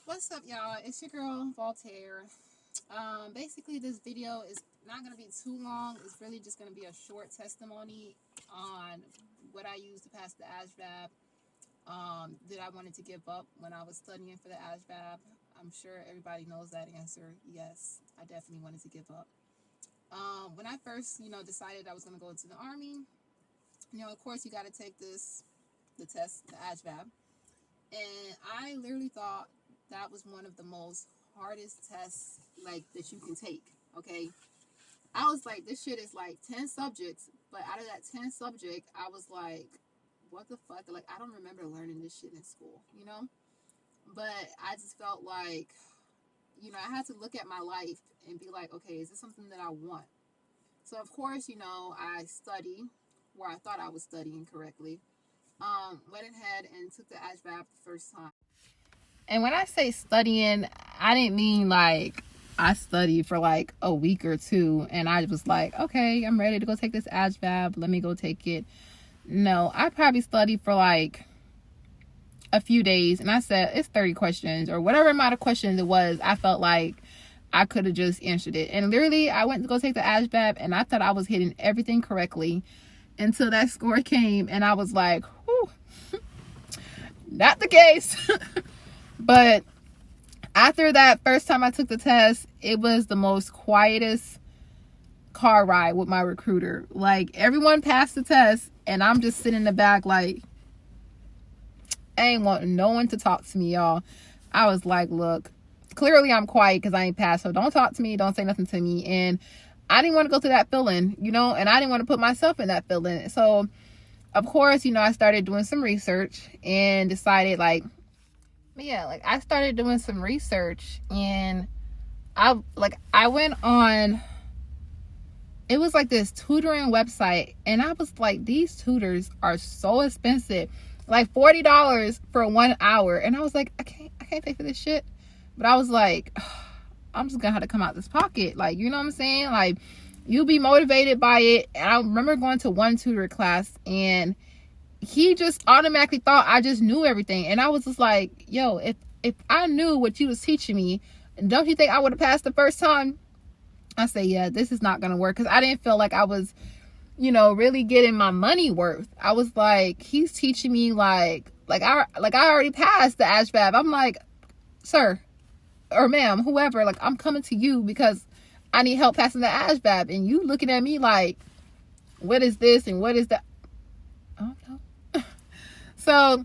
What's up, y'all? It's your girl Voltaire. Basically, this video is not going to be too long. It's really just going to be a short testimony on what I used to pass the ASVAB. That I wanted to give up when I was studying for the ASVAB. I'm sure everybody knows that answer. Yes, I definitely wanted to give up. When I first, decided I was going to go into the Army, of course, you got to take the test, the ASVAB. And I literally thought that was one of the most hardest tests like that you can take. Okay. I was like, this shit is like 10 subjects, but out of that 10 subject, I was like, what the fuck? Like, I don't remember learning this shit in school. But I just felt like, I had to look at my life and be like, okay, is this something that I want? So of course, I studied where I thought I was studying correctly. Went ahead and took the ASVAB the first time. And when I say studying, I didn't mean like I studied for like a week or two and I was like, okay, I'm ready to go take this ASVAB. Let me go take it. No, I probably studied for like a few days and I said, it's 30 questions or whatever amount of questions it was. I felt like I could have just answered it. And literally, I went to go take the ASVAB and I thought I was hitting everything correctly until that score came and I was like, whew, not the case. But after that first time I took the test, it was the most quietest car ride with my recruiter. Like, everyone passed the test and I'm just sitting in the back like, I ain't want no one to talk to me, y'all. I was like, look, clearly I'm quiet because I ain't passed, so don't talk to me, don't say nothing to me. And I didn't want to go through that feeling, and I didn't want to put myself in that feeling. So of course, I started doing some research and decided I started doing some research and I went on, it was like this tutoring website and I was like, these tutors are so expensive, like $40 for 1 hour. And I was like, I can't pay for this shit. But I was like, I'm just gonna have to come out this pocket. Like, you know what I'm saying? Like, you'll be motivated by it. And I remember going to one tutor class and he just automatically thought I just knew everything. And I was just like, yo, if I knew what you was teaching me, don't you think I would have passed the first time? I say, yeah, this is not gonna work. Because I didn't feel like I was, really getting my money worth. I was like, he's teaching me like I already passed the ASVAB. I'm like, sir or ma'am, whoever, like, I'm coming to you because I need help passing the ASVAB. And you looking at me like, what is this and what is that? Oh, no. So,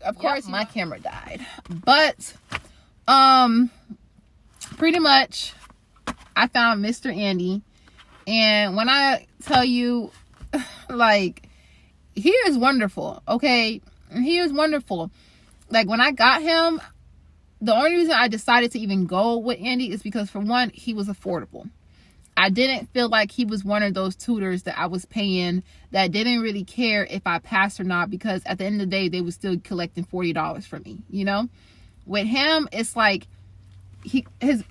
of course, my camera died. But, pretty much, I found Mr. Andy. And when I tell you, like, he is wonderful, okay? He is wonderful. Like, when I got him, the only reason I decided to even go with Andy is because, for one, he was affordable. I didn't feel like he was one of those tutors that I was paying that didn't really care if I passed or not, because at the end of the day, they were still collecting $40 from me, With him, it's like his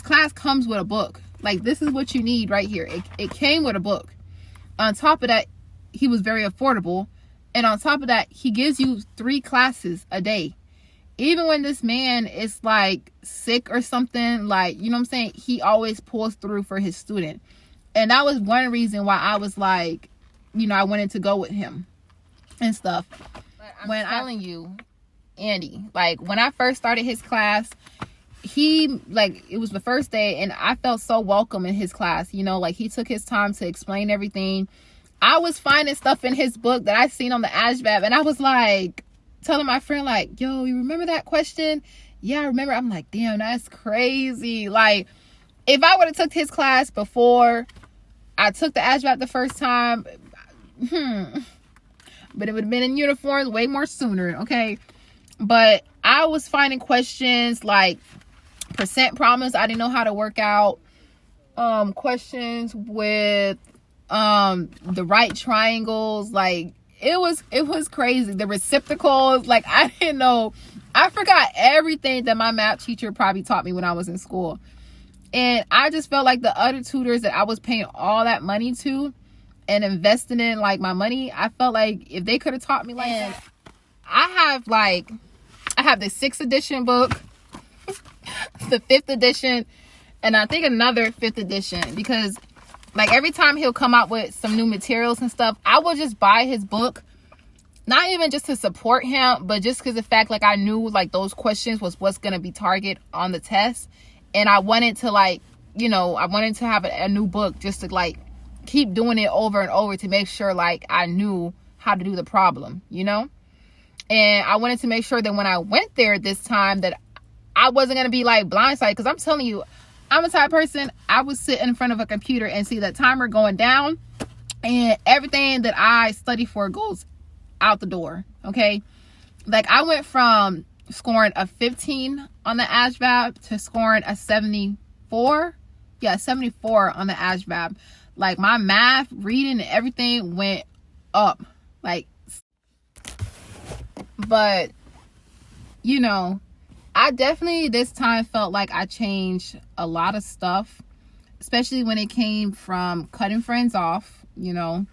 class comes with a book. Like, this is what you need right here. It came with a book. On top of that, he was very affordable. And on top of that, he gives you 3 classes a day. Even when this man is like sick or something, like, you know what I'm saying? He always pulls through for his student. And that was one reason why I was like, I wanted to go with him and stuff. When I'm telling you, Andy, like, when I first started his class, it was the first day and I felt so welcome in his class. Like, he took his time to explain everything. I was finding stuff in his book that I seen on the ASVAB and I was like, telling my friend, like, yo, you remember that question? Yeah, I remember. I'm like, damn, that's crazy. Like, if I would have took his class before I took the ASVAB the first time, but it would have been in uniforms way more sooner, okay? But I was finding questions like percent problems I didn't know how to work out, questions with the right triangles, like, it was crazy. The reciprocals, like, I didn't know. I forgot everything that my math teacher probably taught me when I was in school. And I just felt like the other tutors that I was paying all that money to and investing in, like, my money, I felt like if they could have taught me like that. I have the 6th edition book. the 5th edition, and I think another 5th edition, because like every time he'll come out with some new materials and stuff, I will just buy his book, not even just to support him, but just because the fact, like, I knew like those questions was what's going to be target on the test, and I wanted to, like, you know, I wanted to have a new book just to like keep doing it over and over to make sure like I knew how to do the problem, you know. And I wanted to make sure that when I went there this time that I wasn't going to be like blindsided, because I'm telling you, I'm a type of person, I would sit in front of a computer and see that timer going down, and everything that I study for goes out the door. Okay, like I went from scoring a 15 on the Asvab to scoring a 74. Yeah, 74 on the Asvab. Like my math, reading, and everything went up. Like, but you know, I definitely this time felt like I changed a lot of stuff, especially when it came from cutting friends off, you know.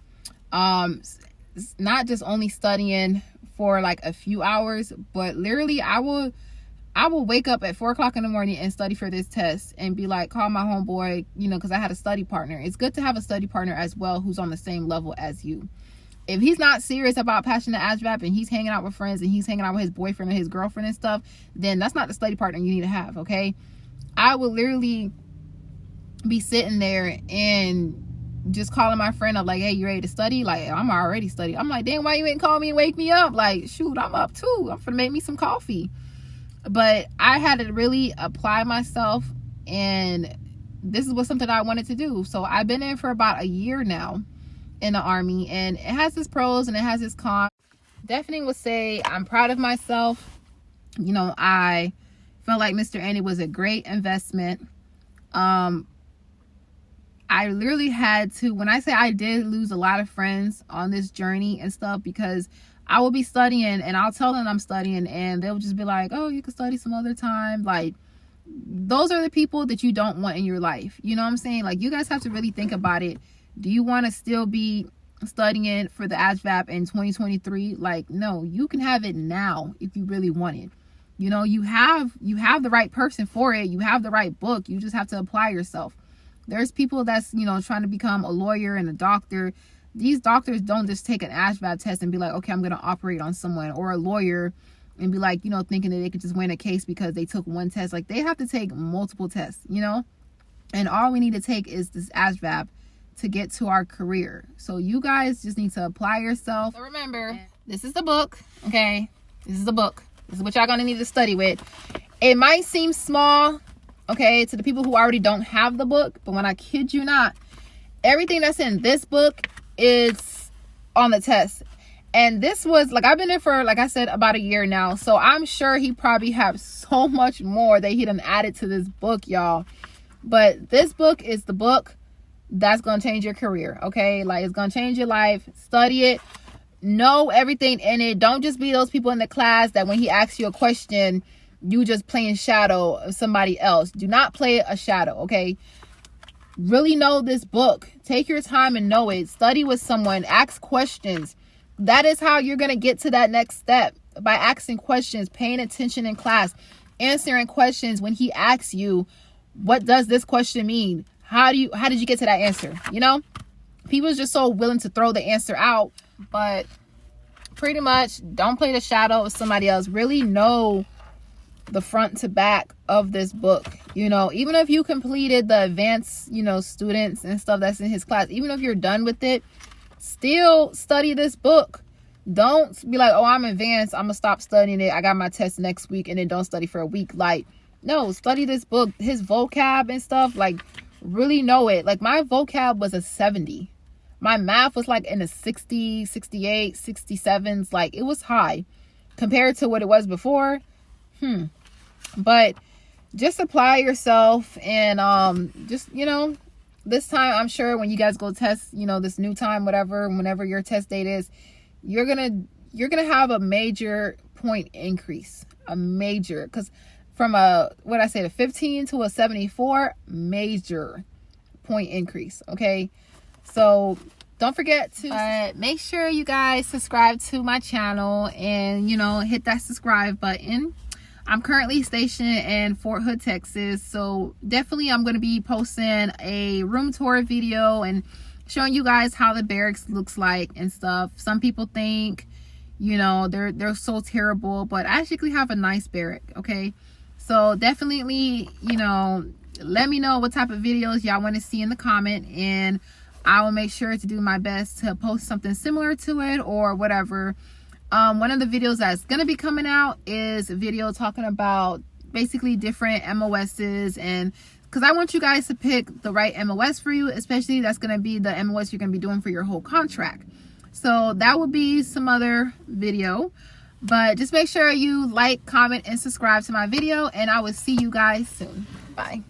It's not just only studying for like a few hours, but literally I will wake up at 4 o'clock in the morning and study for this test and be like, call my homeboy, you know, because I had a study partner. It's good to have a study partner as well who's on the same level as you. If he's not serious about passing the Asvab and he's hanging out with friends and he's hanging out with his boyfriend and his girlfriend and stuff, then that's not the study partner you need to have, okay? I would literally be sitting there and just calling my friend up like, hey, you ready to study? Like, I'm already studying. I'm like, damn, why you ain't call me and wake me up? Like, shoot, I'm up too. I'm finna make me some coffee. But I had to really apply myself, and this is what something I wanted to do. So I've been in for about a year now in the Army, and it has its pros and it has its cons. Definitely would say I'm proud of myself. You know, I felt like Mr. Andy was a great investment. I literally had to, when I say I did lose a lot of friends on this journey and stuff, because I will be studying and I'll tell them I'm studying and they'll just be like, oh, you can study some other time. Like, those are the people that you don't want in your life. You know what I'm saying? Like, you guys have to really think about it. Do you want to still be studying for the Asvab in 2023? Like, no, you can have it now if you really want it. You know, you have the right person for it. You have the right book. You just have to apply yourself. There's people that's, you know, trying to become a lawyer and a doctor. These doctors don't just take an Asvab test and be like, okay, I'm going to operate on someone, or a lawyer and be like, you know, thinking that they could just win a case because they took one test. Like, they have to take multiple tests, you know, and all we need to take is this Asvab to get to our career. So you guys just need to apply yourself. So remember, this is the book. Okay, this is the book. This is what y'all gonna need to study with. It might seem small, okay, to the people who already don't have the book, but when I kid you not, everything that's in this book is on the test. And this was, like, I've been in for, like I said, about a year now, so I'm sure he probably have so much more that he done added to this book, y'all. But this book is the book that's gonna change your career, okay? Like, it's gonna change your life. Study it, know everything in it. Don't just be those people in the class that when he asks you a question, you just playing shadow of somebody else. Do not play a shadow, okay? Really know this book. Take your time and know it. Study with someone. Ask questions. That is how you're going to get to that next step, by asking questions, paying attention in class, answering questions when he asks you, what does this question mean? How did you get to that answer? You know, people are just so willing to throw the answer out, but pretty much don't play the shadow of somebody else. Really know the front to back of this book. You know, even if you completed the advanced, you know, students and stuff that's in his class, even if you're done with it, still study this book. Don't be like, oh, I'm advanced, I'm gonna stop studying it, I got my test next week, and then don't study for a week. Like, no, study this book, his vocab and stuff. Like, really know it. Like, my vocab was a 70. My math was like in the 60, 68, 67s. Like, it was high compared to what it was before. But just apply yourself, and just, you know, this time, I'm sure when you guys go test, you know, this new time, whatever, whenever your test date is, you're gonna have a major point increase, a major, because from a 15 to a 74, major point increase. Okay, so don't forget to make sure you guys subscribe to my channel, and, you know, hit that subscribe button. I'm currently stationed in Fort Hood, Texas, so definitely I'm going to be posting a room tour video and showing you guys how the barracks looks like and stuff. Some people think, you know, they're so terrible, but I actually have a nice barrack, okay? So definitely, you know, let me know what type of videos y'all want to see in the comment, and I will make sure to do my best to post something similar to it or whatever. One of the videos that's going to be coming out is a video talking about basically different MOSs, and because I want you guys to pick the right MOS for you, especially that's going to be the MOS you're going to be doing for your whole contract. So that will be some other video, but just make sure you like, comment, and subscribe to my video, and I will see you guys soon. Bye.